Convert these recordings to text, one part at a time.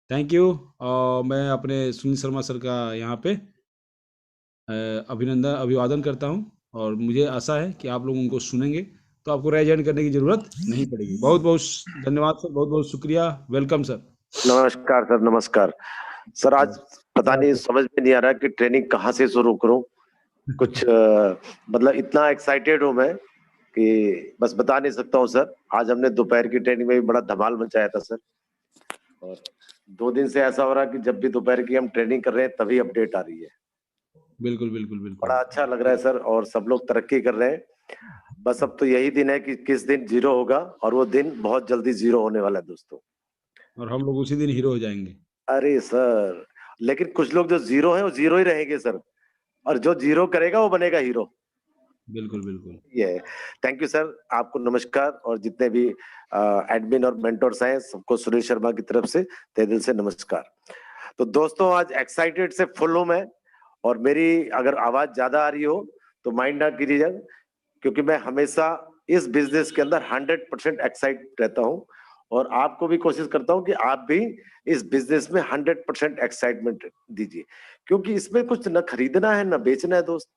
Thank you. मैं अपने Sunil Sharma sir का यहाँ पे अभिवादन करता हूँ और मुझे आशा है कि आप लोग उनको सुनेंगे तो आपको राइज हैंड करने की ज़रूरत नहीं पड़ेगी। बहुत-बहुत धन्यवाद सर, बहुत-बहुत शुक्रिया। Welcome sir. नमस्कार सर, नमस्कार। सर आज पता नहीं समझ में नहीं आ रहा कि ट्रेनिंग कहाँ से शुरू करूं। कुछ मतलब इतना एक्साइटेड हूं मैं कि बस बता नहीं सकता हूं सर। आज हमने दोपहर की ट्रेनिंग में भी बड़ा धमाल मचाया था सर। और 2 दिन से ऐसा हो रहा है कि जब भी दोपहर की हम ट्रेनिंग कर रहे हैं तभी अपडेट आ रही है। बिल्कुल, बिल्कुल, बिल्कुल। बड़ा अच्छा लग रहा है सर और सब लोग तरक्की कर रहे हैं। बस अब तो यही दिन है कि किस दिन जीरो होगा और वो दिन बहुत जल्दी जीरो होने वाला है दोस्तों। और हम लोग उसी दिन हीरो हो जाएँगे। अरे सर, लेकिन कुछ लोग जो जीरो है वो जीरो ही रहेंगे सर और जो जीरो करेगा वो बनेगा हीरो। बिल्कुल, बिल्कुल। ये थैंक यू सर, आपको नमस्कार और जितने भी एडमिन और मेंटर्स हैं सबको सुनील शर्मा की तरफ से तहे दिल से नमस्कार। तो दोस्तों आज एक्साइटेड से फुल हूं मैं और मेरी अगर आवाज ज्यादा आ रही हो तो माइंड ना कीजिएगा क्योंकि मैं हमेशा इस बिजनेस के अंदर 100% एक्साइट रहता हूं और आपको भी कोशिश करता हूं कि आप भी इस बिजनेस में 100% एक्साइटमेंट दीजिए क्योंकि इसमें कुछ न खरीदना है न बेचना है दोस्त।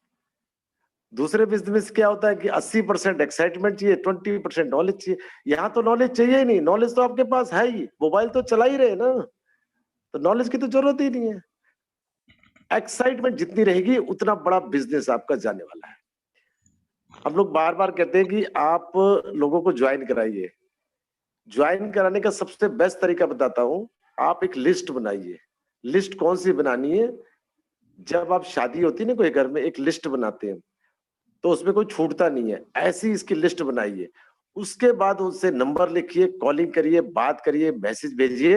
दूसरे बिजनेस क्या होता है कि 80% एक्साइटमेंट चाहिए, 20% नॉलेज चाहिए। यहाँ तो नॉलेज चाहिए ही नहीं, नॉलेज तो आपके पास है ही, मोबाइल तो चला ही रहे ना, तो नॉलेज की तो जरूरत ही नहीं है। एक्साइटमेंट जितनी रहेगी उतना बड़ा बिजनेस आपका जाने वाला है। हम लोग बार बार कहते हैं कि आप लोगों को ज्वाइन कराइए। ज्वाइन कराने का सबसे बेस्ट तरीका बताता हूं, आप एक लिस्ट बनाइए। लिस्ट कौन सी बनानी है? जब आप शादी होती है ना कोई घर में, एक लिस्ट बनाते हैं तो उसमें कोई छूटता नहीं है, ऐसी इसकी लिस्ट बनाइए। उसके बाद उनसे नंबर लिखिए, कॉलिंग करिए, बात करिए, मैसेज भेजिए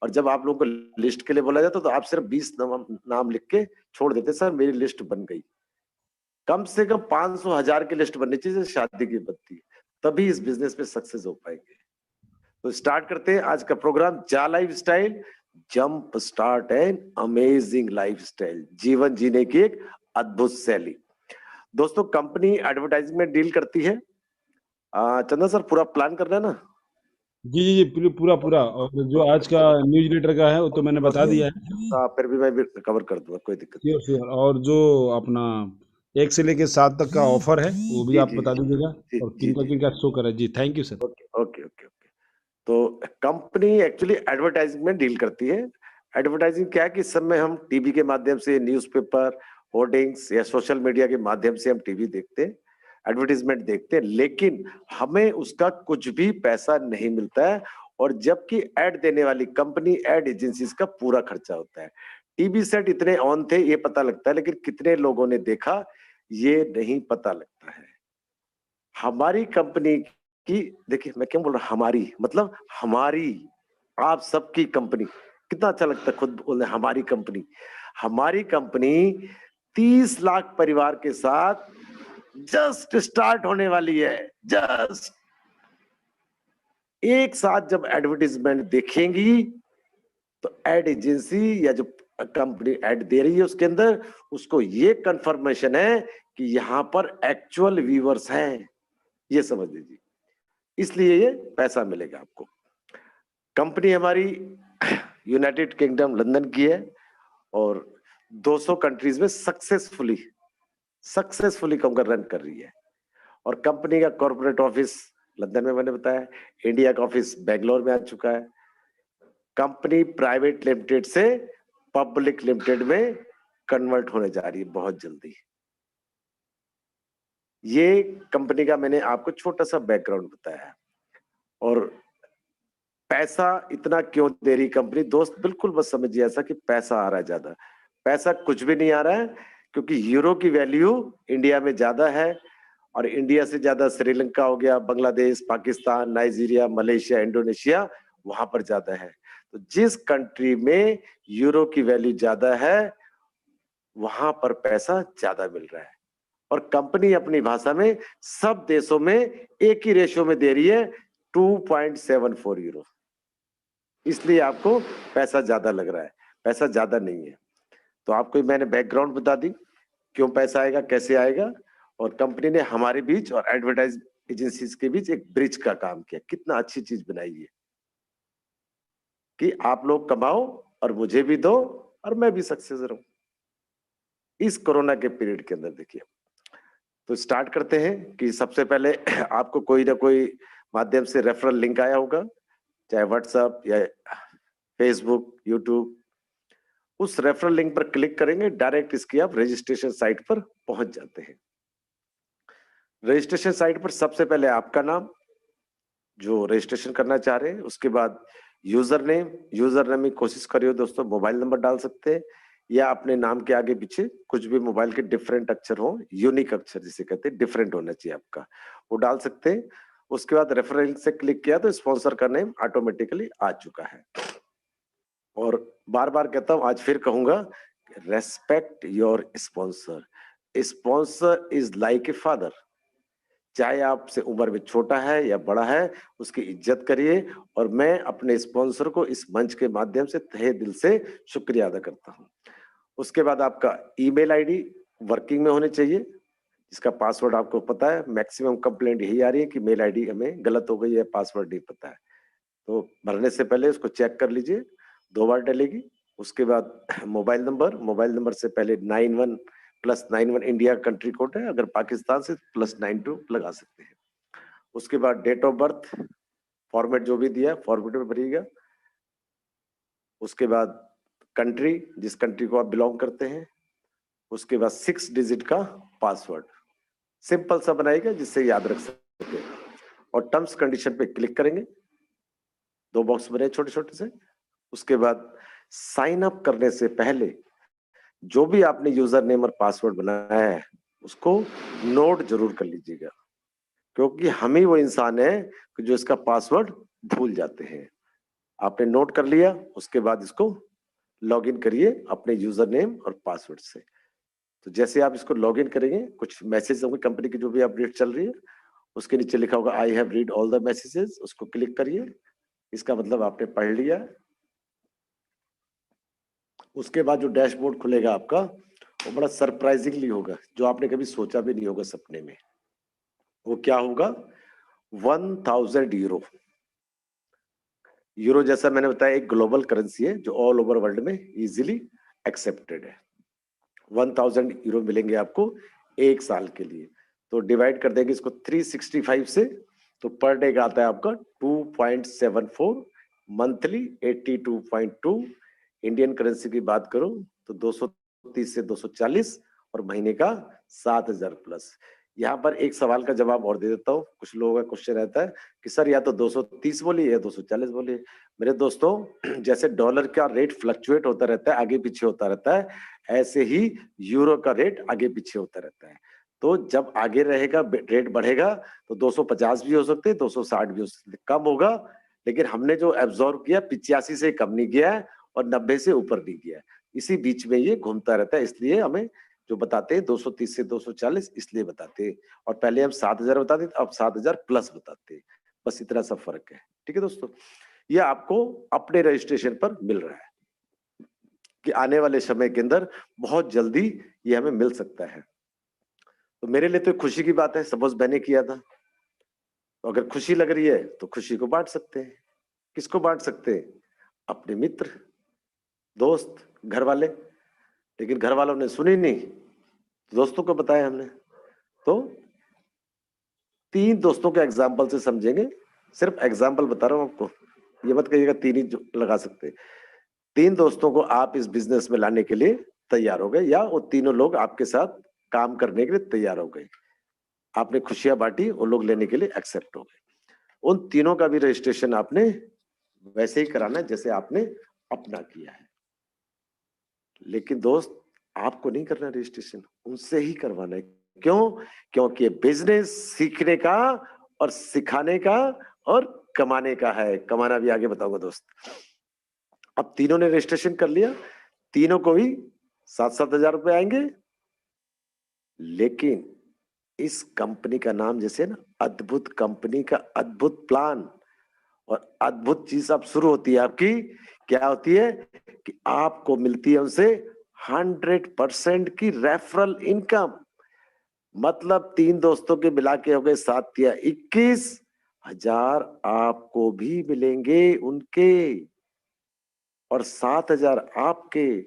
और जब आप लोगों को लिस्ट के लिए बोला जाता तो आप सिर्फ 20 नाम लिख के छोड़ देते, सर मेरी लिस्ट बन गई। कम से कम 500 1000 की लिस्ट बननी चाहिए शादी की बनती है, तभी इस बिजनेस में सक्सेस हो पाएंगे। तो स्टार्ट करते हैं आज का प्रोग्राम। जा life style, jump start and amazing life style, जीवन जीने की एक अद्भुत शैली। दोस्तों कंपनी एडवर्टाइजिंग में डील करती है। चंदन सर पूरा प्लान कर रहे हैं ना? जी, जी, जी, पूरा और जो आज का न्यूज़लेटर का है वो तो मैंने बता दिया है। फिर भी मैं भी कवर कर दूंगा, कोई दिक्कत नहीं। Sure, sure. और जो अपना 1 से लेके 7 तक का ऑफर है वो भी जी आप जी बता दीजिएगा जी और जी जी। किनका शो कर रहा है। जी, thank you sir. Okay okay okay okay. तो कंपनी एक्चुअली एडवर्टाइजिंग में डील करती है। एडवर्टाइजिंग क्या है कि इस समय हम टीवी के माध्यम से, न्यूज़पेपर, होर्डिंग्स या सोशल मीडिया के माध्यम से हम टीवी देखते हैं, एडवर्टाइजमेंट देखते हैं, लेकिन हमें उसका कुछ भी पैसा नहीं मिलता है। और जबकि एड देने वाली कंपनी, एड एजेंसीज का पूरा खर्चा होता है। टीवी सेट इतने ऑन थे ये पता लगता है, लेकिन कितने लोगों ने देखा ये नहीं पता लगता है। हमारी कंपनी की, देखिए मैं क्यों बोल रहा हूं हमारी, मतलब हमारी, आप सबकी कंपनी। कितना अच्छा लगता है खुद बोलने हमारी कंपनी। हमारी कंपनी 30 लाख परिवार के साथ जस्ट स्टार्ट होने वाली है। जस्ट एक साथ जब एडवर्टीजमेंट देखेंगी तो एड एजेंसी या जो कंपनी एड दे रही है उसके अंदर उसको ये कंफर्मेशन है कि यहां पर एक्चुअल व्यूअर्स हैं, ये समझ लीजिए, इसलिए ये पैसा मिलेगा आपको। कंपनी हमारी यूनाइटेड किंगडम लंदन की है और 200 कंट्रीज में सक्सेसफुली सक्सेसफुली रन कर रही है। और कंपनी का कॉर्पोरेट ऑफिस लंदन में, मैंने बताया, इंडिया का ऑफिस बेंगलोर में आ चुका है। कंपनी प्राइवेट लिमिटेड से पब्लिक लिमिटेड में कन्वर्ट होने जा रही है बहुत जल्दी। ये कंपनी का मैंने आपको छोटा सा बैकग्राउंड बताया है। और पैसा इतना क्यों दे रही कंपनी दोस्त, बिल्कुल बस समझिए ऐसा कि पैसा आ रहा है ज्यादा। पैसा कुछ भी नहीं आ रहा है क्योंकि यूरो की वैल्यू इंडिया में ज्यादा है और इंडिया से ज्यादा श्रीलंका हो गया, Bangladesh, Pakistan, Nigeria, Malaysia, Indonesia, वहां पर ज्यादा है। तो जिस कंट्री में यूरो की वैल्यू ज्यादा है वहां पर पैसा ज्यादा मिल रहा है। और कंपनी अपनी भाषा में सब देशों में एक ही रेशियो में दे रही है, 2.74 यूरो। इसलिए आपको पैसा ज्यादा लग रहा है, पैसा ज्यादा नहीं है। तो आपको मैंने बैकग्राउंड बता दी क्यों पैसा आएगा, कैसे आएगा। और कंपनी ने हमारे बीच और एडवर्टाइज एजेंसीज के बीच एक ब्रिज का काम किया। कितना अच्छी चीज बनाई है। कि आप लोग कमाओ और मुझे भी दो और मैं भी सक्सेस रहूं इस कोरोना के पीरियड के अंदर। देखिए, तो स्टार्ट करते हैं कि सबसे पहले आपको कोई ना कोई माध्यम से रेफरल लिंक आया होगा, चाहे व्हाट्सएप या फेसबुक, यूट्यूब। उस रेफरल लिंक पर क्लिक करेंगे, डायरेक्ट इसकी आप रजिस्ट्रेशन साइट पर पहुंच जाते हैं। रजिस्ट्रेशन साइट पर सबसे पहले आपका नाम, जो रजिस्ट्रेशन करना चाह रहे हैं, उसके बाद यूजर नेम में कोशिश करिए दोस्तों मोबाइल नंबर डाल सकते हैं या अपने नाम के आगे पीछे कुछ भी मोबाइल के डिफरेंट अक्षर हो, यूनिक अक्षर जिसे कहते हैं, डिफरेंट होना चाहिए आपका, वो डाल सकते हैं। उसके बाद रेफरल से क्लिक किया तो स्पॉन्सर का नेम ऑटोमेटिकली आ चुका है। और बार बार कहता हूं, आज फिर कहूंगा, respect your sponsor. Sponsor is like a father. चाहे आपसे उम्र में छोटा है या बड़ा है, उसकी इज्जत करिए। और मैं अपने स्पॉन्सर को इस मंच के माध्यम से तहे दिल से शुक्रिया अदा करता हूं। उसके बाद आपका ईमेल आईडी वर्किंग में होने चाहिए, जिसका पासवर्ड आपको पता है। मैक्सिमम कंप्लेंट यही आ रही है कि मेल आईडी हमें गलत हो गई है, पासवर्ड नहीं पता है। तो भरने से पहले उसको चेक कर लीजिए, 2 बार डलेगी। उसके बाद मोबाइल नंबर से पहले 91 +91 इंडिया कंट्री कोड है, अगर पाकिस्तान से +92 लगा सकते हैं। उसके बाद डेट ऑफ बर्थ, फॉर्मेट जो भी दिया है फॉर्मेट में भरिएगा। उसके बाद कंट्री, जिस कंट्री को आप बिलोंग करते हैं। उसके बाद 6 डिजिट का पासवर्ड सिंपल सा बनाइएगा जिससे याद रख सके। और टर्म्स कंडीशन पे क्लिक करेंगे, 2 बॉक्स बने छोटे छोटे से। उसके बाद साइन अप करने से पहले जो भी आपने यूजर नेम और पासवर्ड बनाया है उसको नोट जरूर कर लीजिएगा, क्योंकि हम ही वो इंसान है कि जो इसका पासवर्ड भूल जाते हैं। आपने नोट कर लिया, उसके बाद इसको लॉगिन करिए अपने यूजर नेम और पासवर्ड से। तो जैसे आप इसको लॉगिन करेंगे, कुछ मैसेज होंगे कंपनी की जो भी अपडेट चल रही है, उसके नीचे लिखा होगा I have read all the messages, उसको क्लिक करिए। इसका मतलब आपने पढ़ लिया। उसके बाद जो डैशबोर्ड खुलेगा आपका, वो बड़ा सरप्राइजिंगली होगा, जो आपने कभी सोचा भी नहीं होगा सपने में। वो क्या होगा? 1000 यूरो। यूरो जैसा मैंने बताया एक ग्लोबल करेंसी है जो ऑल ओवर वर्ल्ड में इजीली एक्सेप्टेड है। 1000 यूरो मिलेंगे आपको 1 साल के लिए। तो डिवाइड कर देंगे इसको 365 से, तो पर डे का आता है आपका 2.74, मंथली 82.2। इंडियन करेंसी की बात करूं तो 230 से 240 और महीने का 7000 प्लस। यहाँ पर एक सवाल का जवाब और दे देता हूँ। कुछ लोगों का क्वेश्चन रहता है कि सर या तो 230 बोलिए या 240 बोलिए। मेरे दोस्तों, जैसे डॉलर का रेट फ्लक्चुएट होता रहता है, आगे पीछे होता रहता है, ऐसे ही यूरो का रेट आगे पीछे होता रहता है। तो जब आगे रहेगा रेट बढ़ेगा तो 250 भी हो सकते हैं, 260 भी हो सकते हैं, कम होगा। लेकिन हमने जो एब्जॉर्व किया 85 से कम नहीं किया है और 90 से ऊपर नहीं किया है, इसी बीच में ये घूमता रहता है। इसलिए हमें जो बताते हैं 230 से 240 इसलिए बताते हैं। और पहले हम 7000 बताते थे, अब 7000 प्लस बताते हैं। बस इतना सा फर्क है। ठीक है दोस्तों, ये आपको अपने रजिस्ट्रेशन पर मिल रहा है कि आने वाले समय के अंदर बहुत जल्दी ये हमें मिल सकता है। तो मेरे लिए तो खुशी की बात है, सपोज मैंने किया था, तो अगर खुशी लग रही है तो खुशी को बांट सकते हैं। किसको बांट सकते हैं? अपने मित्र, दोस्त, घर वाले। लेकिन घर वालों ने सुनी नहीं, दोस्तों को बताया हमने। तो 3 दोस्तों के एग्जाम्पल से समझेंगे, सिर्फ एग्जाम्पल बता रहा हूं आपको, ये मत कहिएगा 3 ही लगा सकते। 3 दोस्तों को आप इस बिजनेस में लाने के लिए तैयार हो गए, या वो तीनों लोग आपके साथ काम करने के लिए तैयार हो गए। आपने खुशियां बांटी, वो लोग लेने के लिए एक्सेप्ट हो गए। उन तीनों का भी रजिस्ट्रेशन आपने वैसे ही कराना है जैसे आपने अपना किया है। लेकिन दोस्त, आपको नहीं करना रजिस्ट्रेशन, उनसे ही करवाना है। क्यों? क्योंकि बिजनेस सीखने का और सिखाने का और कमाने का है। कमाना भी आगे बताऊंगा दोस्त। अब तीनों ने रजिस्ट्रेशन कर लिया, तीनों को ही 7-7 हजार रुपए आएंगे। लेकिन इस कंपनी का नाम जैसे ना, अद्भुत कंपनी का अद्भुत प्लान और अद्भुत चीज अब शुरू होती है आपकी। क्या होती है कि आपको मिलती है उनसे 100% की रेफरल इनकम। मतलब 3 दोस्तों के मिला के हो गए 7 या 21 हजार आपको भी मिलेंगे उनके। और 7,000 आपके,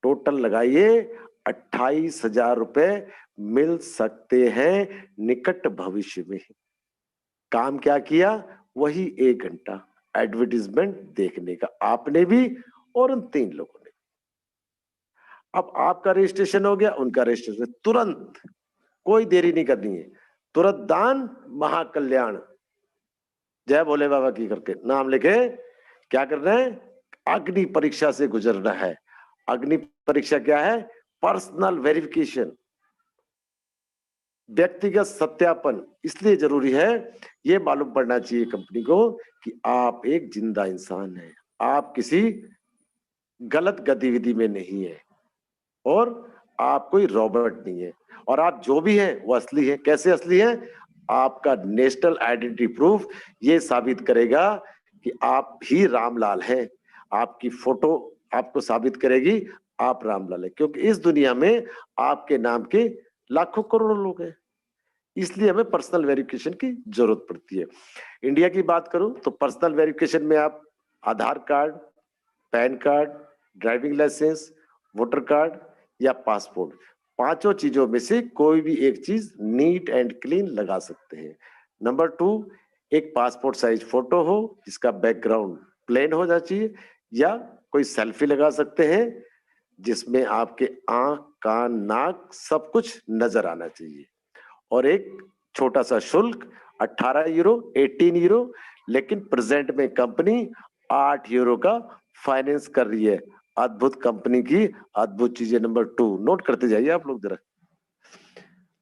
टोटल लगाइए 28,000 रुपए मिल सकते हैं निकट भविष्य में। काम क्या किया? वही 1 घंटा एडवर्टीजमेंट देखने का, आपने भी और उन 3 लोगों ने। अब आपका रजिस्ट्रेशन हो गया, उनका रजिस्ट्रेशन, तुरंत, कोई देरी नहीं करनी है, तुरंत दान महाकल्याण, जय भोले बाबा की करके नाम लेके क्या करना है? अग्नि परीक्षा से गुजरना है। अग्नि परीक्षा क्या है? पर्सनल वेरिफिकेशन, व्यक्तिगत सत्यापन। इसलिए जरूरी है, ये मालूम पड़ना चाहिए कंपनी को कि आप एक जिंदा इंसान हैं, आप किसी गलत गतिविधि में नहीं है और आप कोई रॉबर्ट नहीं है, और आप जो भी हैं वो असली है। कैसे असली है? आपका नेशनल आइडेंटिटी प्रूफ ये साबित करेगा कि आप ही रामलाल हैं। आपकी फोटो आपको साबित करेगी आप रामलाल है, क्योंकि इस दुनिया में आपके नाम के लाखों करोड़ों लोग हैं। इसलिए हमें पर्सनल वेरिफिकेशन की जरूरत पड़ती है। इंडिया की बात करूं तो पर्सनल वेरिफिकेशन में आप Aadhaar card, PAN card, driving licence, voter card या पासपोर्ट, 5 चीजों में से कोई भी एक चीज नीट एंड क्लीन लगा सकते हैं। नंबर 2, एक पासपोर्ट साइज फोटो हो जिसका बैकग्राउंड प्लेन हो जाना चाहिए, या कोई सेल्फी लगा सकते हैं जिसमें आपके आंख, कान, नाक सब कुछ नजर आना चाहिए। और एक छोटा सा शुल्क 18 यूरो, 18 यूरो, लेकिन प्रेजेंट में कंपनी 8 यूरो का फाइनेंस कर रही है। अद्भुत कंपनी की अद्भुत चीजें। नंबर 2 नोट करते जाइए आप लोग जरा।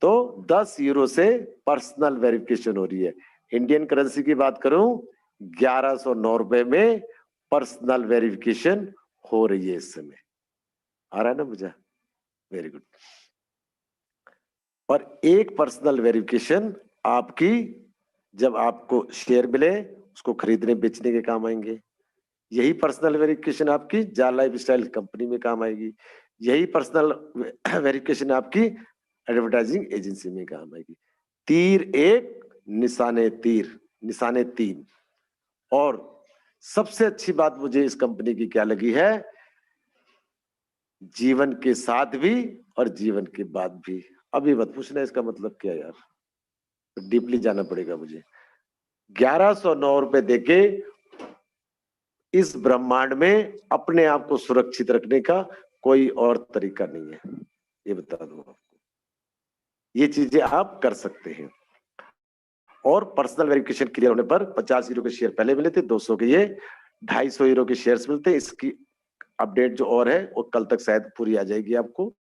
तो 10 यूरो से पर्सनल वेरिफिकेशन हो रही है। इंडियन करेंसी की बात करूं, 1109 रुपए में पर्सनल वेरिफिकेशन हो रही है इस समय। आ रहा है ना मुझे? Very good. और एक पर्सनल वेरिफिकेशन आपकी, जब आपको शेयर मिले उसको खरीदने बेचने के काम आएंगे। यही पर्सनल वेरिफिकेशन आपकी जा लाइफ स्टाइल कंपनी में काम आएगी। यही पर्सनल वेरिफिकेशन आपकी एडवर्टाइजिंग एजेंसी में काम आएगी। तीर एक, निशाने तीर, निशाने 3। और सबसे अच्छी बात मुझे इस कंपनी की क्या लगी है? जीवन के साथ भी और जीवन के बाद भी। अभी मत पूछना इसका मतलब क्या यार, डीपली जाना पड़ेगा मुझे। 1109 रुपए देके इस ब्रह्मांड में अपने आप को सुरक्षित रखने का कोई और तरीका नहीं है, ये बता दूं आपको। ये चीजें आप कर सकते हैं। और पर्सनल वेरिफिकेशन क्लियर होने पर 50 यूरो के शेयर पहले मिले थे, 200 के ये 250 यूरो के शेयर्स मिलते हैं। इसकी अपडेट जो और है वो कल तक शायद पूरी आ जाएगी आपको।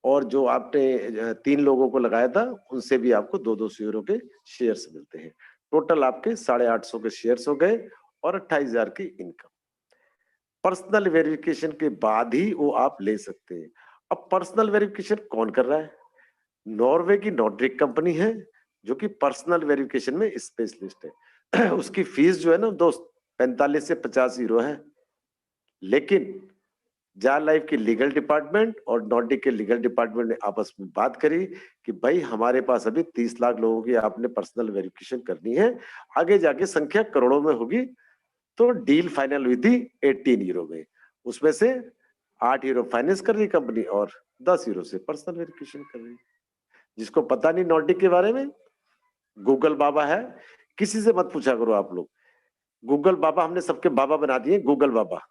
और जो आपने 3 लोगों को लगाया था उनसे भी आपको 200 यूरो के शेयर्स मिलते हैं। टोटल आपके 850 के शेयर्स हो गए और 28,000 की इनकम। पर्सनल वेरिफिकेशन के बाद ही वो आप ले सकते हैं। अब पर्सनल वेरिफिकेशन कौन कर रहा है? नॉर्वे की नॉर्डिक कंपनी है जो कि पर्सनल वेरिफिकेशन में स्पेशलिस्ट है। उसकी फीस जो है ना दोस्त 45 से 50 यूरो है। लेकिन जा लाइफ की लीगल डिपार्टमेंट और नॉर्डिक के लीगल डिपार्टमेंट ने आपस में बात करी कि भाई हमारे पास अभी 30 लाख लोगों की आपने पर्सनल वेरिफिकेशन करनी है, आगे जाके संख्या करोड़ों में होगी। तो डील फाइनल हुई थी 18 यूरो में। उसमें से 8 यूरो फाइनेंस कर रही कंपनी और 10 यूरो से पर्सनल वेरिफिकेशन कर रही। जिसको पता नहीं नॉर्डिक के बारे में, गूगल बाबा है, किसी से मत पूछा करो आप लोग। गूगल बाबा हमने सबके बाबा बना दिए, गूगल बाबा।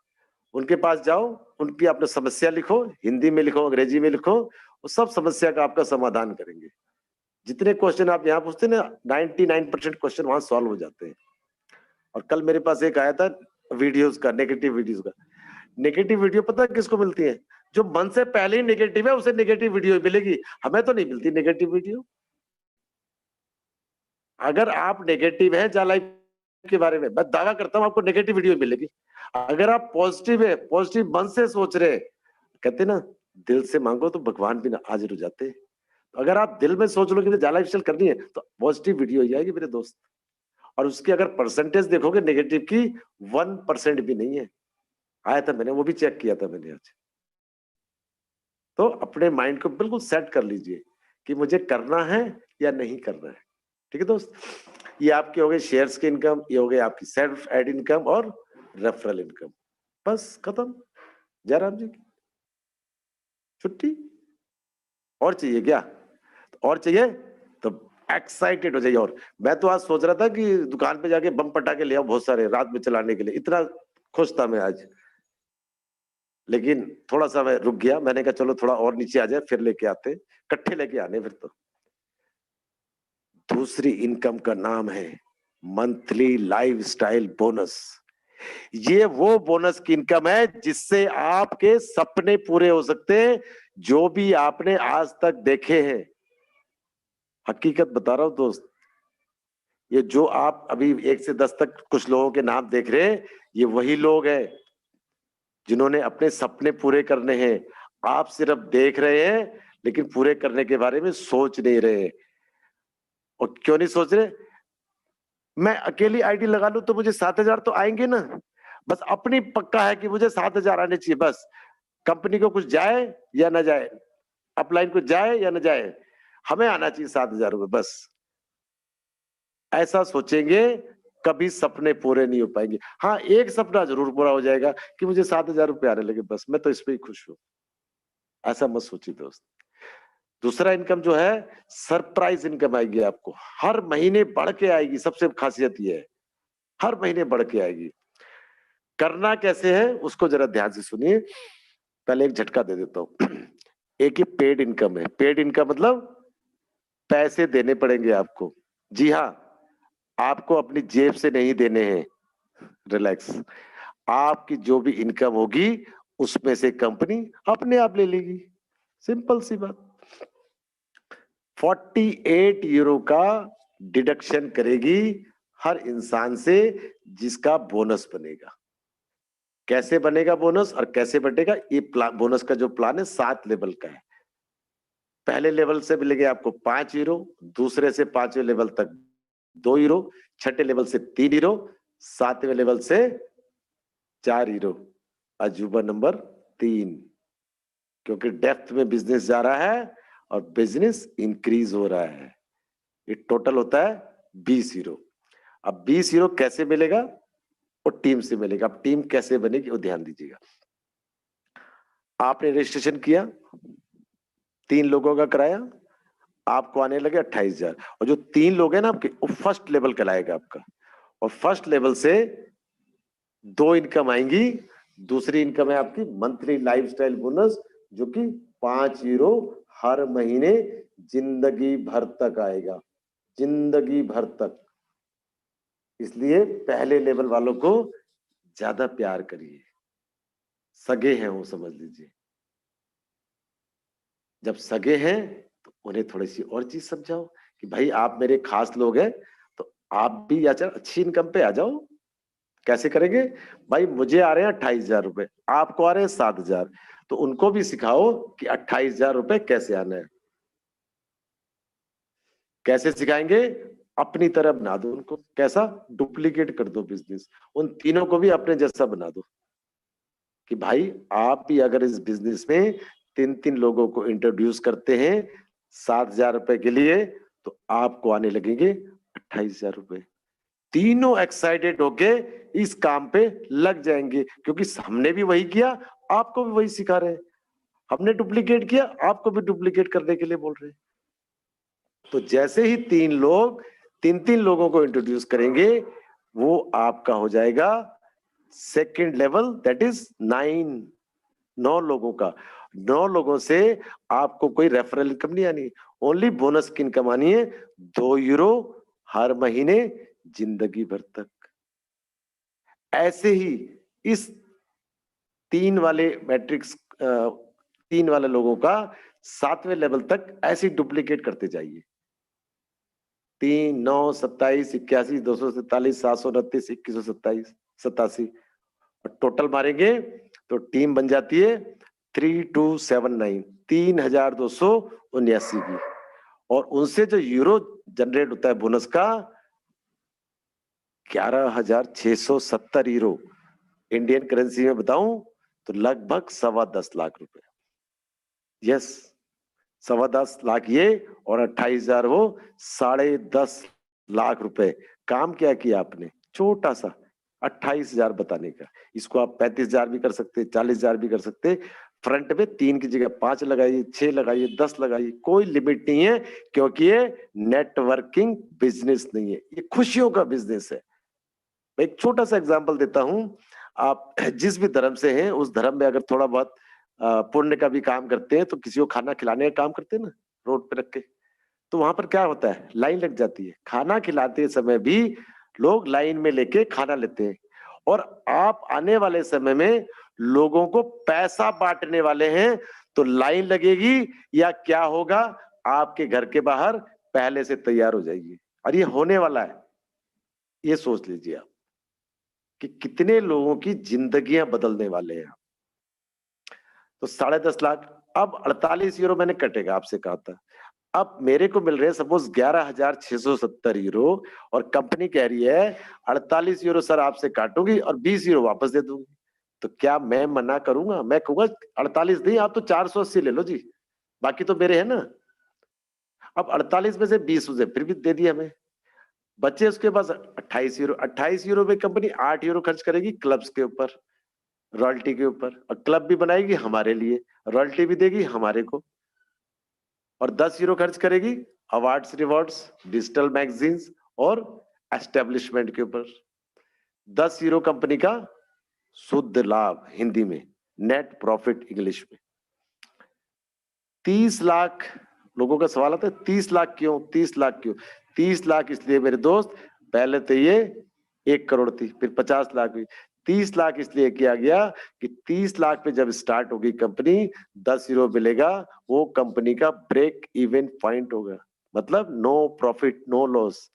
उनके पास जाओ, उनकी आपने समस्या लिखो, हिंदी में लिखो, अंग्रेजी में लिखो, वो सब समस्या का आपका समाधान करेंगे। जितने क्वेश्चन आप यहाँ पूछते ना, 99% क्वेश्चन वहां सॉल्व हो जाते हैं। और कल मेरे पास एक आया था वीडियोस का, नेगेटिव वीडियोस का। नेगेटिव वीडियो पता है किसको मिलती है? जो मन से पहले ही नेगेटिव है उसे नेगेटिव वीडियो मिलेगी। हमें तो नहीं मिलती नेगेटिव वीडियो। अगर आप नेगेटिव है जा लाइफ के बारे में, मैं दावा करता हूं आपको नेगेटिव वीडियो मिलेगी। अगर आप पॉजिटिव है, पॉजिटिव मन से सोच रहे, कहते ना दिल से मांगो तो भगवान भी ना हाजिर हो जाते हैं। तो अगर आप दिल में सोच लो कि जा लाइफ स्टाइल करनी है तो पॉजिटिव वीडियो ही आएगी मेरे दोस्त। और उसकी अगर परसेंटेज देखोगे नेगेटिव की 1% भी नहीं है। आया था मैंने, वो भी चेक किया था मैंने आज। तो अपने माइंड को बिल्कुल सेट कर लीजिए कि मुझे करना है या नहीं करना है। ठीक है दोस्त, ये आपके हो गए शेयर्स की इनकम, ये हो गए आपकी सेल्फ एड इनकम और रेफरल इनकम, बस खत्म। जयराम जी की छुट्टी। और चाहिए क्या? और चाहिए तो एक्साइटेड हो जाइए। और मैं तो आज सोच रहा था कि दुकान पे जाके बम पटाखे ले आओ बहुत सारे रात में चलाने के लिए, इतना खुश था मैं आज। लेकिन थोड़ा सा मैं रुक गया, मैंने कहा चलो थोड़ा और नीचे आ जाए फिर लेके आते, इकट्ठे लेके आने फिर तो। दूसरी इनकम का नाम है मंथली लाइफस्टाइल बोनस। ये वो बोनस की इनकम है जिससे आपके सपने पूरे हो सकते हैं, जो भी आपने आज तक देखे हैं। हकीकत बता रहा हूं दोस्त, ये जो आप अभी 1 से 10 तक कुछ लोगों के नाम देख रहे हैं, ये वही लोग हैं जिन्होंने अपने सपने पूरे करने हैं। आप सिर्फ देख रहे हैं लेकिन पूरे करने के बारे में सोच नहीं रहे। और क्यों नहीं सोच रहे? मैं अकेली आईडी लगा लूं तो मुझे 7,000 तो आएंगे ना। बस अपनी पक्का है कि मुझे 7,000 आने चाहिए, बस कंपनी को कुछ जाए या ना जाए, अपलाइन कुछ जाए या ना जाए, हमें आना चाहिए 7,000 रुपए, बस ऐसा सोचेंगे कभी सपने पूरे नहीं हो पाएंगे। हाँ, एक सपना जरूर पूरा हो जाएगा कि मुझे 7,000 रुपए आने लगे, बस मैं तो इस पे ही खुश हूं। ऐसा मत सोचिए दोस्त। दूसरा इनकम जो है सरप्राइज इनकम आएगी आपको, हर महीने बढ़ के आएगी। सबसे खासियत ये है हर महीने बढ़ के आएगी। करना कैसे है उसको जरा ध्यान से सुनिए। पहले एक झटका दे देता हूं। एक ही पेड इनकम है। पेड इनकम मतलब पैसे देने पड़ेंगे आपको। जी हाँ, आपको अपनी जेब से नहीं देने हैं, रिलैक्स। आपकी जो भी इनकम होगी उसमें से कंपनी अपने आप ले लेगी, सिंपल सी बात। 48 यूरो का डिडक्शन करेगी हर इंसान से जिसका बोनस बनेगा। कैसे बनेगा बोनस और कैसे बनेगा, ये बोनस का जो प्लान है 7 लेवल का है। पहले लेवल से मिलेंगे आपको 5 यूरो, दूसरे से 5वें लेवल तक 2 यूरो, छठे लेवल से 3 यूरो, 7वें लेवल से 4 यूरो। अजूबा नंबर 3, क्योंकि डेप्थ में बिजनेस जा रहा है और बिजनेस इंक्रीज हो रहा है। ये टोटल होता है 20 यूरो। अब 20 यूरो कैसे मिलेगा? वो टीम से मिलेगा। अब टीम कैसे बनेगी वो ध्यान दीजिएगा। आपने रजिस्ट्रेशन किया, 3 लोगों का कराया, आपको आने लगे 28,000। और जो 3 लोग हैं ना आपके, वो फर्स्ट लेवल कहलाएगा आपका। और फर्स्ट लेवल से 2 इनकम आएंगी। दूसरी इनकम है आपकी मंथली लाइफस्टाइल बोनस, जो कि 5 यूरो हर महीने जिंदगी भर तक आएगा, जिंदगी भर तक। इसलिए पहले लेवल वालों को ज्यादा प्यार करिए, सगे हैं वो समझ लीजिए। जब सगे हैं तो उन्हें थोड़ी सी और चीज समझाओ कि भाई आप मेरे खास लोग हैं, तो आप भी अच्छी इनकम पे आ जाओ। कैसे करेंगे? भाई मुझे आ रहे हैं 28,000 रुपए, आपको आ रहे हैं 7,000, तो उनको भी सिखाओ कि 28,000 रुपए कैसे आना है। कैसे सिखाएंगे? अपनी तरह बना दो उनको। कैसा? डुप्लीकेट कर दो बिजनेस, उन तीनों को भी अपने जैसा बना दो कि भाई आप भी अगर इस बिजनेस में 3-3 लोगों को इंट्रोड्यूस करते हैं 7,000 रुपए के लिए, तो आपको आने लगेंगे 28,000 रुपए। तीनों एक्साइटेड होके इस काम पे लग जाएंगे, क्योंकि हमने भी वही किया, आपको भी वही सिखा रहे हैं। हमने डुप्लीकेट किया, आपको भी डुप्लीकेट करने के लिए बोल रहे हैं। तो जैसे ही 3 लोगों को इंट्रोड्यूस करेंगे, वो आपका हो जाएगा सेकेंड लेवल, दैट इज 9 लोगों का। 9 लोगों से आपको कोई रेफरल इनकम नहीं आनी, ओनली बोनस की इनकम आनी है 2 यूरो हर महीने जिंदगी भर तक। ऐसे ही इस 3 वाले मैट्रिक्स, 3 वाले लोगों का 7वें लेवल तक ऐसे डुप्लीकेट करते जाइए। 3, 9, 27, 81, 247, 729, 2127, 87 और टोटल मारेंगे तो टीम बन जाती है 3279, 3,279 की। और उनसे जो यूरो जनरेट होता है बोनस का 11,670 यूरो, इंडियन करेंसी में बताऊं तो लगभग 10.25 लाख रुपए। यस, 10.25 लाख ये और 28,000 वो, 10.5 लाख रुपए। काम क्या किया आपने? छोटा सा 28,000 बताने का। इसको आप 35,000 भी कर सकते, 40,000 भी कर सकते। फ्रंट में 3 की जगह 5 लगाइए, 6 लगाइए, 10 लगाइए, कोई लिमिट नहीं है, क्योंकि ये नेटवर्किंग बिजनेस नहीं है, ये खुशियों का बिजनेस है। मैं एक छोटा सा एग्जांपल देता हूं। आप जिस भी धर्म से हैं, उस धर्म में अगर थोड़ा बहुत पुण्य का भी काम करते हैं, तो किसी को खाना खिलाने का काम करते हैं ना, रोड पे रख के, तो वहां पर क्या होता है, लाइन लग जाती है। खाना खिलाते समय भी लोग लाइन में लेके खाना लेते हैं, और आप आने वाले समय में लोगों को पैसा बांटने वाले हैं, तो लाइन लगेगी या क्या होगा, आपके घर के बाहर पहले से तैयार हो जाएगी, और ये होने वाला है। ये सोच लीजिए आप कि कितने लोगों की जिंदगियां बदलने वाले हैं। तो 10.5 लाख, अब 48 यूरो मैंने कटेगा, आपसे कहा था। अब मेरे को मिल रहे हैं सपोज 11,670 यूरो, और कंपनी कह रही है 48 यूरो सर आपसे काटूंगी और 20 यूरो वापस दे दूंगी। तो क्या मैं मना करूंगा? मैं कहूंगा 48 नहीं, आप तो 480 ले लो जी, बाकी तो मेरे है ना। अब 48 में से 20 उसे फिर भी दे दिया हमें, बच्चे उसके पास 28 यूरो। 28 यूरो में कंपनी 8 यूरो खर्च करेगी क्लब्स के ऊपर, रॉयल्टी के ऊपर, और क्लब भी बनाएगी हमारे लिए, रॉयल्टी भी देगी हमारे को, और 10 यूरो खर्च करेगी अवार्ड्स, रिवॉर्ड्स, डिजिटल मैगजीन्स और एस्टेब्लिशमेंट के ऊपर। 10 यूरो कंपनी का शुद्ध लाभ, हिंदी में नेट प्रॉफिट, इंग्लिश में। 30 लाख लोगों का सवाल आता है, 30 लाख क्यों, 30 लाख क्यों? 30 लाख इसलिए मेरे दोस्त, पहले तो ये 1 करोड़ थी, फिर 50 लाख हुई। 30 लाख इसलिए किया गया कि 30 लाख पे जब स्टार्ट होगी कंपनी, 10 यूरो मिलेगा, वो कंपनी का ब्रेक इवन पॉइंट होगा, मतलब नो प्रॉफिट नो लॉस।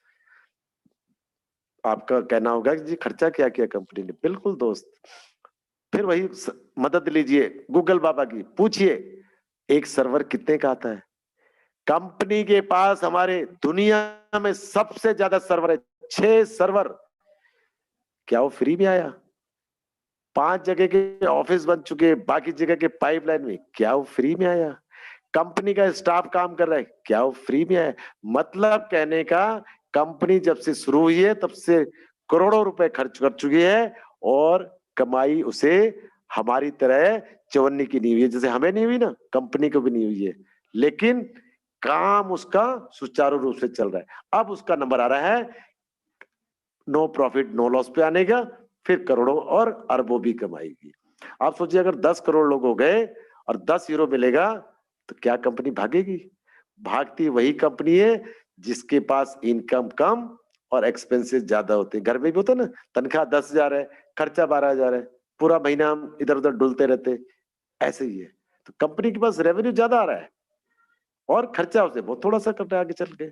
आपका कहना होगा कि जी खर्चा क्या किया कंपनी ने, बिल्कुल दोस्त। फिर वही मदद लीजिए गूगल बाबा की, पूछिए एक सर्वर कितने का आता है। कंपनी के पास हमारे दुनिया में सबसे ज्यादा सर्वर है, 6 सर्वर। क्या वो फ्री में आया? 5 जगह के ऑफिस बन चुके, बाकी जगह के पाइपलाइन में, क्या वो फ्री में आया? कंपनी का स्टाफ काम कर रहा है, क्या वो फ्री में आया? मतलब कहने का, कंपनी जब से शुरू हुई है तब से करोड़ों रुपए खर्च कर चुकी है, और कमाई उसे हमारी तरह चवन्नी की नहीं हुई है, जैसे हमें नहीं हुई ना, कंपनी को भी नहीं हुई है, लेकिन काम उसका सुचारू रूप से चल रहा है। अब उसका नंबर आ रहा है नो प्रॉफिट नो लॉस पे आने का, फिर करोड़ों और अरबों भी कमाएगी। आप सोचिए अगर 10 करोड़ लोग हो गए और 10 यूरो मिलेगा, तो क्या कंपनी भागेगी? भागती वही कंपनी है जिसके पास इनकम कम और एक्सपेंसेस ज्यादा होते हैं। घर में भी होता है ना, तनख्वाह 10,000 है, खर्चा 12,000 है, पूरा महीना हम इधर उधर डुलते रहते, ऐसे ही है। तो कंपनी के पास रेवेन्यू ज्यादा आ रहा है और खर्चा उसे बहुत थोड़ा सा कर रहा है आगे चल के।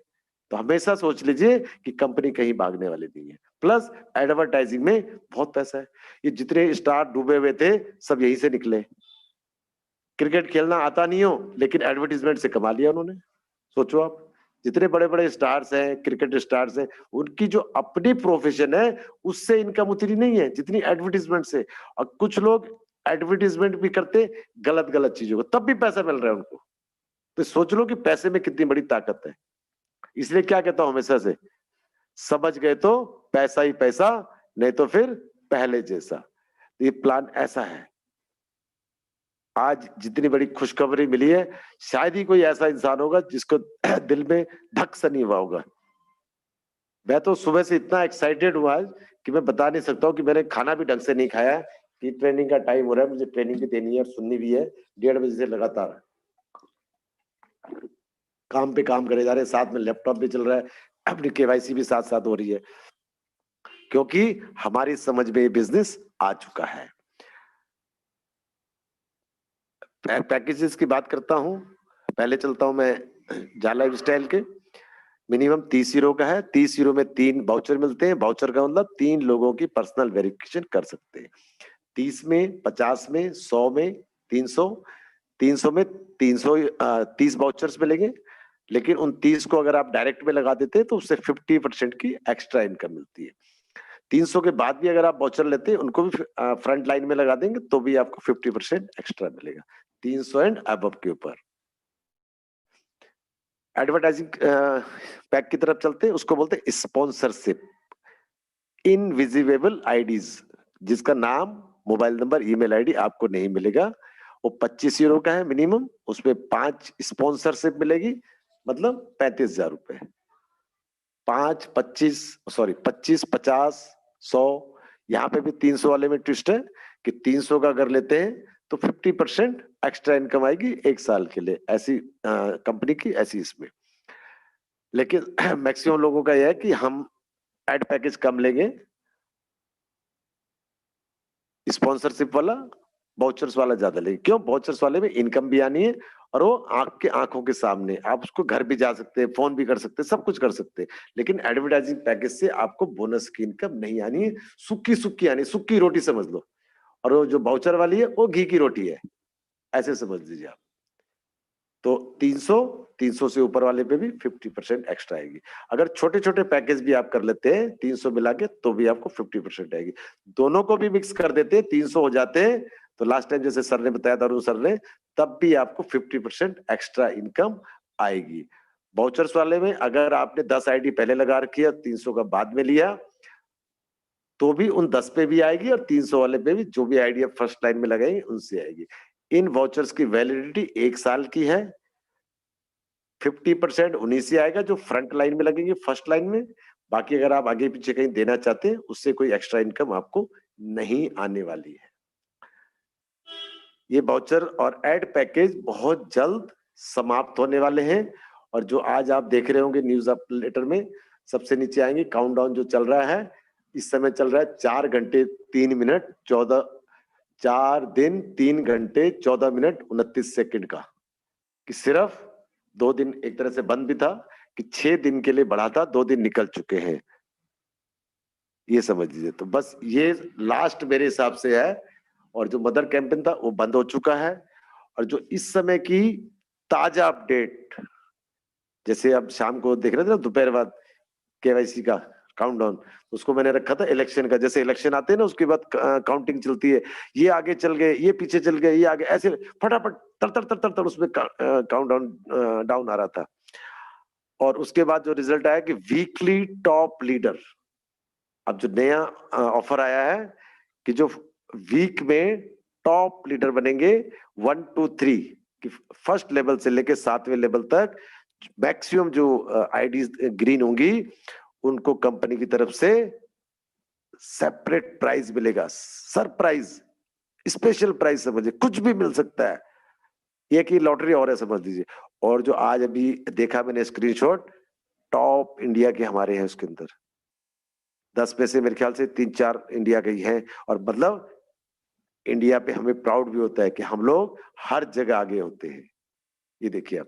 तो हमेशा सोच लीजिए कि कंपनी कहीं भागने वाली नहीं है। प्लस एडवर्टाइजिंग में बहुत पैसा है। ये जितने स्टार डूबे हुए थे सब यहीं से निकले। क्रिकेट खेलना आता नहीं हो, लेकिन एडवर्टीजमेंट से कमा लिया उन्होंने। सोचो आप, जितने बड़े बड़े स्टार्स हैं, क्रिकेट स्टार्स हैं, उनकी जो अपनी प्रोफेशन है उससे इनकम उतनी नहीं है जितनी एडवर्टीजमेंट से। और कुछ लोग एडवर्टीजमेंट भी करते गलत गलत चीजों को, तब भी पैसा मिल रहा है उनको। तो सोच लो कि पैसे में कितनी बड़ी ताकत है। इसलिए क्या कहता हूं हमेशा से, समझ गए तो पैसा ही पैसा, नहीं तो फिर पहले जैसा। ये प्लान ऐसा है। आज जितनी बड़ी खुशखबरी मिली है, शायद ही कोई ऐसा इंसान होगा जिसको दिल में धक सा नहीं हुआ होगा। मैं तो सुबह से इतना एक्साइटेड हुआ आज कि मैं बता नहीं सकता हूँ कि मैंने खाना भी ढंग से नहीं खाया है, कि ट्रेनिंग का टाइम हो रहा है, मुझे ट्रेनिंग भी देनी है और सुननी भी है। 1:30 बजे से लगातार काम पे काम करे जा रहे हैं, साथ में लैपटॉप भी चल रहा है, अपनी केवाईसी भी साथ साथ हो रही है, क्योंकि हमारी समझ में ये बिजनेस आ चुका है। पैकेजेस की बात करता हूं, पहले चलता हूं मैं जा लाइफ स्टाइल के। मिनिमम 30 यूरो का है। 30 यूरो में 3 वाउचर मिलते हैं। वाउचर का मतलब 3 लोगों की पर्सनल वेरिफिकेशन कर सकते हैं। 30 में, 50 में, 100 में, 300, 300 में 30 वाउचर्स मिलेंगे। लेकिन उन 30 को अगर आप डायरेक्ट में लगा देते हैं तो उससे 50% की एक्स्ट्रा इनकम मिलती है। 300 के बाद भी अगर आप वाउचर लेते हैं, उनको भी फ्रंट लाइन में लगा देंगे तो भी आपको 50% एक्स्ट्रा मिलेगा, 300 एंड अबव के ऊपर। एडवर्टाइजिंग पैक की तरफ चलते हैं, उसको बोलते हैं स्पॉन्सरशिप। इनविजिबल आईडीज, जिसका नाम, मोबाइल नंबर, ईमेल आईडी आपको नहीं मिलेगा। वो 25 यूरो का है मिनिमम, उसमें 5 स्पॉन्सरशिप मिलेगी, मतलब 35,000 रुपए। 5, 25, सॉरी 25, 50, 100, यहाँ पे भी 300 वाले में ट्विस्ट है कि 300 का अगर लेते हैं तो 50% एक्स्ट्रा इनकम आएगी 1 साल के लिए, ऐसी कंपनी की ऐसी इसमें। लेकिन मैक्सिमम लोगों का यह है कि हम एड पैकेज कम लेंगे, स्पॉन्सरशिप वाला, वाउचर्स वाला ज्यादा लेंगे। क्यों? वाउचर्स वाले में इनकम भी आनी है और वो आंखों के सामने, आप उसको घर भी जा सकते हैं, फोन भी कर सकते हैं, सब कुछ कर सकते हैं। लेकिन एडवर्टाइजिंग पैकेज से आपको बोनस की इनकम नहीं आनी है, सुक्की सुक्की आनी, सुक्की रोटी समझ लो। और वो जो वाउचर वाली है वो घी की रोटी है, ऐसे समझ लीजिए आप। तो 300 से ऊपर वाले पे भी 50% एक्स्ट्रा आएगी। अगर छोटे छोटे पैकेज भी आप कर लेते हैं 300 मिला के, तो भी आपको 50% आएगी। दोनों को भी मिक्स कर देते हैं, 300 हो जाते हैं, तो लास्ट टाइम जैसे सर ने बताया था, अरुण सर ने, तब भी आपको 50% एक्स्ट्रा इनकम आएगी। वाउचर्स वाले में अगर आपने 10 आईडी पहले लगा रखी है, 300 का बाद में लिया, तो भी उन 10 पे भी आएगी, और 300 वाले पे भी जो भी आईडी आप फर्स्ट लाइन में लगाएंगे उनसे आएगी। इन वाउचर्स की वैलिडिटी 1 साल की है। 50% उन्हीं से आएगा जो फ्रंट लाइन में लगेंगे, फर्स्ट लाइन में। बाकी अगर आप आगे पीछे कहीं देना चाहते हैं, उससे कोई एक्स्ट्रा इनकम आपको नहीं आने वाली है। ये वाउचर और एड पैकेज बहुत जल्द समाप्त होने वाले हैं। और जो आज आप देख रहे होंगे न्यूज अपडेटर में, सबसे नीचे आएंगे, काउंटडाउन जो चल रहा है इस समय, चल रहा है 4 घंटे 3 मिनट 14, 4 दिन 3 घंटे 14 मिनट 29 सेकंड का, कि सिर्फ 2 दिन एक तरह से बंद भी था, कि 6 दिन के लिए बढ़ा था, 2 दिन निकल चुके हैं, ये समझ लीजिए। तो बस ये लास्ट मेरे हिसाब से है, और जो मदर कैंपेन था वो बंद हो चुका है। और जो इस समय की ताजा अपडेट, जैसे अब शाम को देख रहे थे ना, दोपहर बाद केवाईसी का काउंटडाउन, उसको मैंने रखा था इलेक्शन का। जैसे इलेक्शन आते हैं ना, उसके बाद काउंटिंग चलती है, ये आगे चल गए, ये पीछे चल गए, ये आगे, ऐसे फटाफट तर तर तर तर तर उसमें काउंटडाउन डाउन आ रहा था। और उसके बाद जो रिजल्ट आया कि वीकली टॉप लीडर, अब जो नया ऑफर आया है कि जो वीक में टॉप लीडर बनेंगे 1, 2, 3, कि फर्स्ट लेवल से लेके 7वें लेवल तक मैक्सिमम जो आईडीज ग्रीन होंगी, उनको कंपनी की तरफ से सेपरेट प्राइज मिलेगा। सरप्राइज, स्पेशल प्राइज समझिए, कुछ भी मिल सकता है, ये कि लॉटरी और है समझ लीजिए। और जो आज अभी देखा मैंने स्क्रीनशॉट, टॉप इंडिया के हमारे हैं उसके अंदर, 10 में से मेरे ख्याल से 3-4 इंडिया के ही हैं। और मतलब इंडिया पे हमें प्राउड भी होता है कि हम लोग हर जगह आगे होते हैं। ये देखिए आप।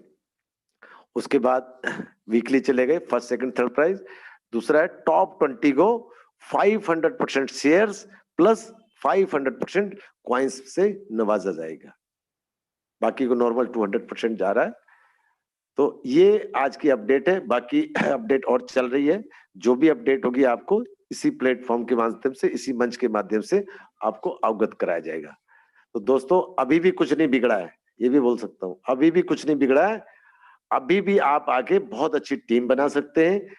उसके बाद वीकली चले गए, फर्स्ट सेकंड थर्ड प्राइज। दूसरा है टॉप 20 को 500% शेयर्स प्लस 500% क्वाइंस से नवाजा जाएगा, बाकी को नॉर्मल 200% जा रहा है। तो ये आज की अपडेट है, बाकी अपडेट और चल रही है। जो भी अपडेट होगी आपको इसी प्लेटफॉर्म के माध्यम से, इसी मंच के माध्यम से आपको अवगत कराया जाएगा। तो दोस्तों, अभी भी कुछ नहीं बिगड़ा है, ये भी बोल सकता हूँ, अभी भी कुछ नहीं बिगड़ा है। अभी भी आप आके बहुत अच्छी टीम बना सकते हैं।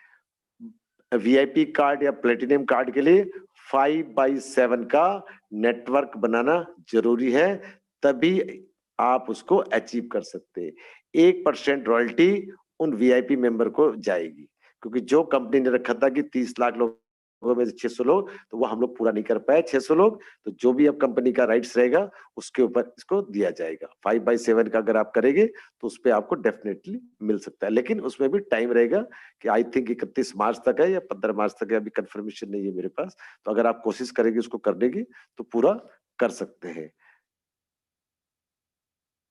वीआईपी कार्ड या प्लेटिनियम कार्ड के लिए 5/7 का नेटवर्क बनाना जरूरी है, तभी आप उसको अचीव कर सकते हैं। 1% रॉयल्टी उन वीआईपी मेंबर को जाएगी, क्योंकि जो कंपनी ने रखा था कि 30 लाख लोगों में से 600 लोग, तो वो हम लोग पूरा नहीं कर पाए 600 लोग। तो जो भी अब कंपनी का राइट्स रहेगा उसके ऊपर इसको दिया जाएगा। 5/7 का अगर आप करेंगे तो उस पर आपको डेफिनेटली मिल सकता है, लेकिन उसमें भी टाइम रहेगा, कि आई थिंक 31 मार्च तक है या 15 मार्च तक है, अभी कंफर्मेशन नहीं है मेरे पास। तो अगर आप कोशिश करेंगे उसको करने की तो पूरा कर सकते हैं।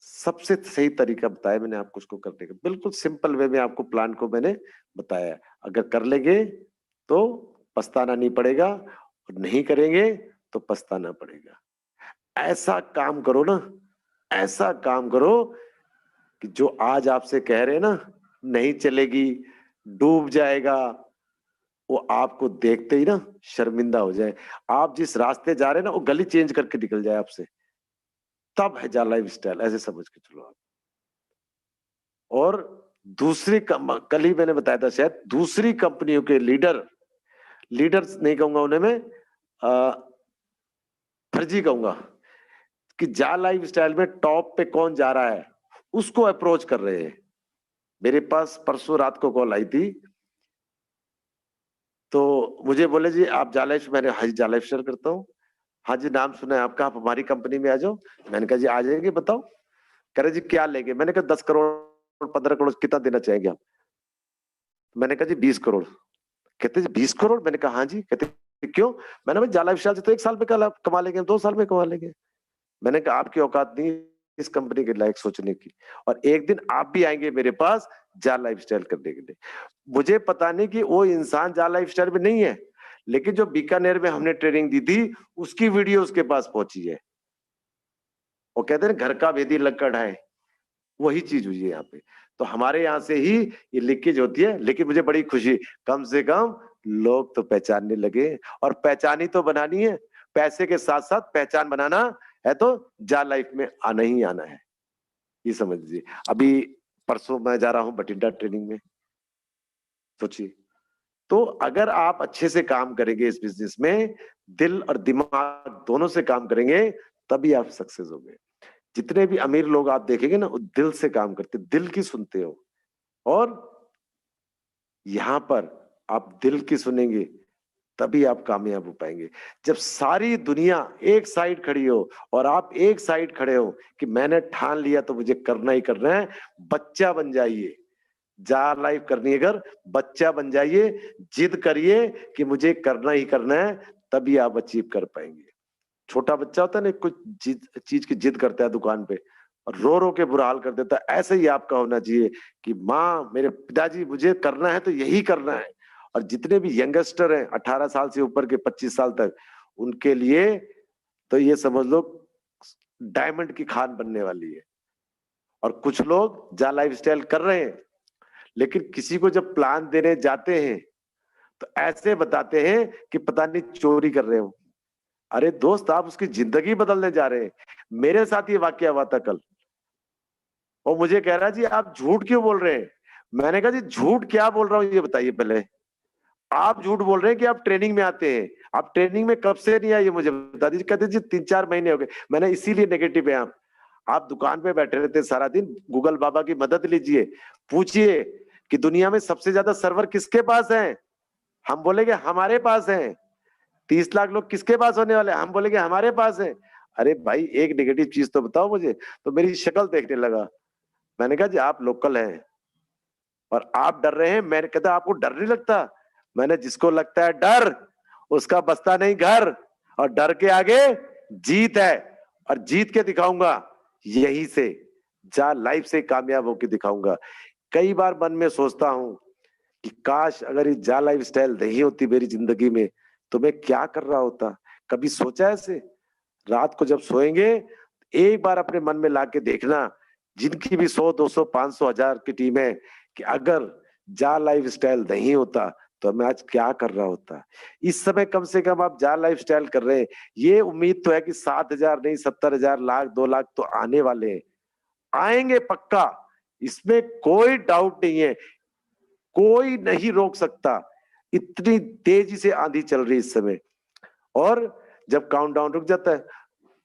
सबसे सही तरीका बताया मैंने आपको उसको करने का, बिल्कुल सिंपल वे में आपको प्लान को मैंने बताया। अगर कर लेंगे तो पछताना नहीं पड़ेगा, और नहीं करेंगे तो पछताना पड़ेगा। ऐसा काम करो ना, ऐसा काम करो कि जो आज आपसे कह रहे हैं ना नहीं चलेगी, डूब जाएगा, वो आपको देखते ही ना शर्मिंदा हो जाए। आप जिस रास्ते जा रहे हैं ना, वो गली चेंज करके निकल जाए आपसे, तब है जा लाइफ स्टाइल, ऐसे समझ के चलो आप। और दूसरी कल ही मैंने बताया था शायद, दूसरी कंपनियों के लीडर लीडर्स नहीं कहूंगा उन्हें मैं, फर्जी कहूंगा, कि जा लाइफ स्टाइल में टॉप पे कौन जा रहा है उसको अप्रोच कर रहे हैं। मेरे पास परसों रात को कॉल आई थी, तो मुझे बोले जी आप जा लाइफ, मैंने हाँ जी जा लाइफ शेयर करता हूँ, हाँ जी नाम सुना है आपका, आप हमारी कंपनी में आ जाओ। मैंने कहा जी आ जाएंगे, बताओ। कह रहे जी क्या लेंगे, मैंने कहा 10 करोड़ 15 करोड़ कितना देना चाहेंगे आप। मैंने कहा जी 20 करोड़। कहते जी 20 करोड़, मैंने कहा हाँ जी। कहते क्यों, मैंने भाई जाला विशाल से तो 1 साल में कमा लेंगे, 2 साल में कमा लेंगे। मैंने कहा आपकी औकात नहीं इस कंपनी के लायक सोचने की, और एक दिन आप भी आएंगे मेरे पास जा लाइफ स्टाइल करने के लिए। मुझे पता नहीं कि वो इंसान जा लाइफ स्टाइल में नहीं है, लेकिन जो बीकानेर में हमने ट्रेनिंग दी थी उसकी वीडियो उसके पास पहुंची है। वो कहते हैं घर का भेदी लक्कड़ है, वही चीज हुई है यहाँ पे। तो हमारे यहाँ से ही ये लीकेज होती है, लेकिन मुझे बड़ी खुशी, कम से कम लोग तो पहचानने लगे, और पहचान ही तो बनानी है। पैसे के साथ साथ पहचान बनाना है तो जा लाइफ में आना ही आना है, ये समझ लीजिए। अभी परसों मैं जा रहा हूँ बठिंडा ट्रेनिंग में, सोचिए। तो अगर आप अच्छे से काम करेंगे इस बिजनेस में, दिल और दिमाग दोनों से काम करेंगे, तभी आप सक्सेस होंगे। जितने भी अमीर लोग आप देखेंगे ना, वो दिल से काम करते, दिल की सुनते हो। और यहां पर आप दिल की सुनेंगे तभी आप कामयाब हो पाएंगे। जब सारी दुनिया एक साइड खड़ी हो और आप एक साइड खड़े हो कि मैंने ठान लिया तो मुझे करना ही करना है, बच्चा बन जाइए। जा लाइफ करनी है अगर, बच्चा बन जाइए, जिद करिए कि मुझे करना ही करना है, तभी आप अचीव कर पाएंगे। छोटा बच्चा होता है ना, कुछ चीज की जिद करता है दुकान पे और रो रो के बुरा हाल कर देता है, ऐसे ही आपका होना चाहिए कि माँ मेरे पिताजी मुझे करना है तो यही करना है। और जितने भी यंगस्टर हैं 18 साल से ऊपर के 25 साल तक, उनके लिए तो ये समझ लो डायमंड की खान बनने वाली है। और कुछ लोग जा लाइफ स्टाइल कर रहे हैं, लेकिन किसी को जब प्लान देने जाते हैं तो ऐसे बताते हैं कि पता नहीं चोरी कर रहे हो। अरे दोस्त, आप उसकी जिंदगी बदलने जा रहे हैं। मेरे साथ ये वाकया हुआ था कल, और मुझे कह रहा जी आप झूठ क्यों बोल रहे हैं। मैंने कहा जी झूठ क्या बोल रहा हूँ ये बताइए पहले। आप झूठ बोल रहे हैं कि आप ट्रेनिंग में आते हैं, आप ट्रेनिंग में कब से नहीं आए ये मुझे बता दीजिए। कहते जी 3-4 महीने हो गए। मैंने इसीलिए नेगेटिव है आप दुकान पे बैठे रहते सारा दिन, गूगल बाबा की मदद लीजिए, पूछिए कि दुनिया में सबसे ज्यादा सर्वर किसके पास है। हम बोलेंगे हमारे पास है। 30 लाख लोग किसके पास होने वाले, हम बोलेंगे हमारे पास है। अरे भाई एक नेगेटिव चीज तो बताओ मुझे। तो मेरी शक्ल देखने लगा। मैंने कहा जी आप लोकल हैं और आप डर रहे हैं। मैंने कहता आपको डर नहीं लगता। मैंने जिसको लगता है डर, उसका बसता नहीं घर, और डर के आगे जीत है, और जीत के दिखाऊंगा। यही से जा लाइफ से कामयाब होकर दिखाऊंगा। कई बार मन में सोचता हूं कि काश अगर ये जा लाइफ स्टाइल नहीं होती मेरी जिंदगी में तो मैं क्या कर रहा होता। कभी सोचा ऐसे? रात को जब सोएंगे एक बार अपने मन में लाके देखना, जिनकी भी 100 200 500 1000 की टीम है, कि अगर जा लाइफ स्टाइल नहीं होता तो मैं आज क्या कर रहा होता। इस समय कम से कम आप जा लाइफ स्टाइल कर रहे हैं, ये उम्मीद तो है कि 7,000 नहीं 70,000 लाख 2 लाख तो आने वाले हैं, आएंगे पक्का, इसमें कोई डाउट नहीं है। कोई नहीं रोक सकता, इतनी तेजी से आंधी चल रही है इस समय। और जब काउंटडाउन रुक जाता है,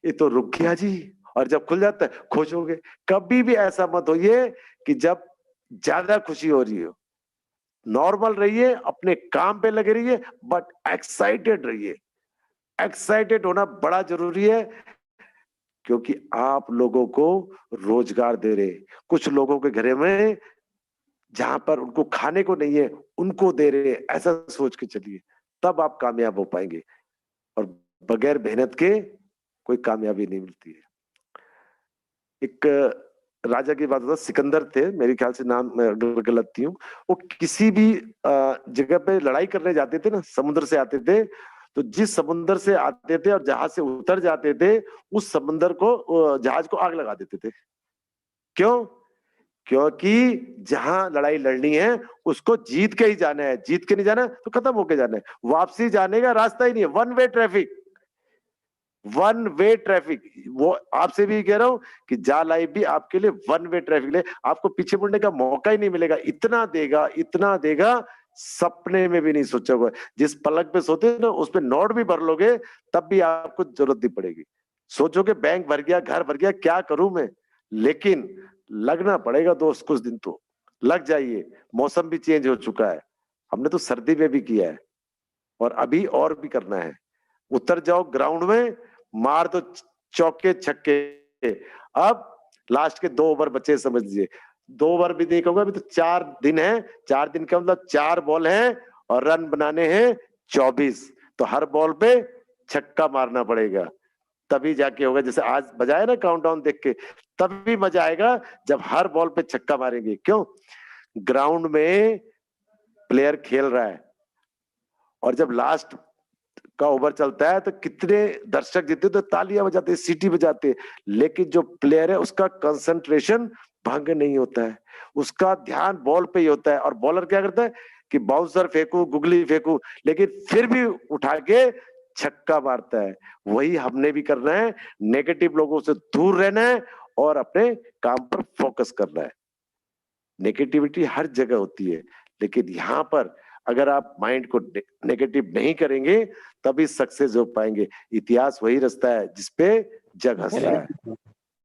ये तो रुक गया जी, और जब खुल जाता है खुश हो गए। कभी भी ऐसा मत होइए कि जब ज्यादा खुशी हो रही हो। नॉर्मल रहिए, अपने काम पे लगे रहिए, बट एक्साइटेड रहिए। एक्साइटेड होना बड़ा जरूरी है, क्योंकि आप लोगों को रोजगार दे रहे। कुछ लोगों के घरे में जहां पर उनको खाने को नहीं है उनको दे रहे, ऐसा सोच के चलिए, तब आप कामयाब हो पाएंगे। और बगैर मेहनत के कोई कामयाबी नहीं मिलती है। एक राजा की बात होता, सिकंदर थे मेरे ख्याल से, नाम मैं अगर गलत नहीं हूँ, वो किसी भी जगह पे लड़ाई करने जाते थे ना, समुद्र से आते थे, तो जिस समुद्र से आते थे और जहाज से उतर जाते थे, उस समुद्र को जहाज को आग लगा देते थे। क्यों? क्योंकि जहां लड़ाई लड़नी है उसको जीत के ही जाना है, जीत के नहीं जाना तो खत्म होके जाना है। वापसी जाने का रास्ता ही नहीं है, one way traffic, one way traffic. वो आपसे भी कह रहा हूं कि जा लाइफ भी आपके लिए वन वे ट्रैफिक ले, आपको पीछे मुड़ने का मौका ही नहीं मिलेगा। इतना देगा, इतना देगा, सपने में भी नहीं सोचा होगा। जिस पलक पे सोते हो ना उस पे नोट भी भर लोगे तब भी आपको जरूरत नहीं पड़ेगी। सोचोगे बैंक भर गया, घर भर गया, क्या करूं मैं, लेकिन लगना पड़ेगा दोस्त, कुछ दिन तो लग जाइए। मौसम भी चेंज हो चुका है, हमने तो सर्दी में भी किया है और अभी और भी करना है। उतर जाओ ग्राउंड में, मार दो चौके छक्के। अब लास्ट के 2 ओवर बचे, समझ लीजिए 2 ओवर भी नहीं कहूंगा, अभी तो 4 दिन है। 4 दिन का मतलब 4 बॉल है और रन बनाने हैं 24। तो हर बॉल पे छक्का मारना पड़ेगा, तभी जाके होगा। जैसे आज बजाया ना काउंटडाउन देख के, तभी मजा आएगा जब हर बॉल पे छक्का मारेंगे। क्यों? ग्राउंड में प्लेयर खेल रहा है और जब लास्ट का ओवर चलता है तो कितने दर्शक जीते तो तालियां बजाते, सीटी बजाते, लेकिन जो प्लेयर है उसका कंसंट्रेशन भंग नहीं होता है, उसका ध्यान बॉल पे ही होता है। और बॉलर क्या करता है कि बाउंसर फेंकू, गुगली फेंकू, लेकिन फिर भी उठा के छक्का मारता है। वही हमने भी करना है, नेगेटिव लोगों से दूर रहना है और अपने काम पर फोकस करना है। नेगेटिविटी हर जगह होती है, लेकिन यहाँ पर अगर आप माइंड को नेगेटिव नहीं करेंगे तभी सक्सेस हो पाएंगे। इतिहास वही रास्ता है जिसपे जग हंसता है।